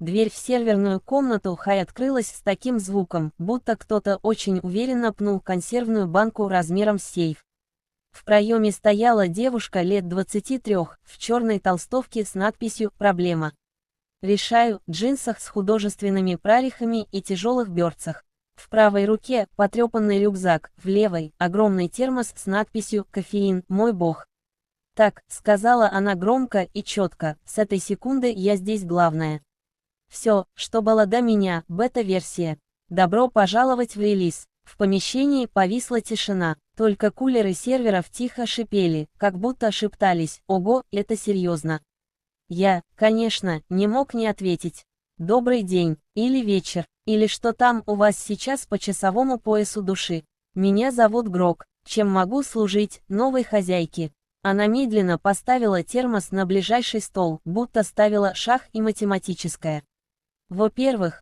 Дверь в серверную комнату Хай открылась с таким звуком, будто кто-то очень уверенно пнул консервную банку размером с сейф. В проеме стояла девушка лет 23, в черной толстовке с надписью «Проблема». Решаю, джинсах с художественными прорехами и тяжелых берцах. В правой руке потрепанный рюкзак, в левой огромный термос с надписью «Кофеин, мой бог». «Так», — сказала она громко и четко, — «с этой секунды я здесь главная». Все, что было до меня, бета-версия. Добро пожаловать в релиз. В помещении повисла тишина, только кулеры серверов тихо шипели, как будто шептались: «Ого, это серьезно». Я, конечно, не мог не ответить. «Добрый день, или вечер, или что там у вас сейчас по часовому поясу души. Меня зовут Грок, чем могу служить новой хозяйке?» Она медленно поставила термос на ближайший стол, будто ставила шах и математическое. «Во-первых,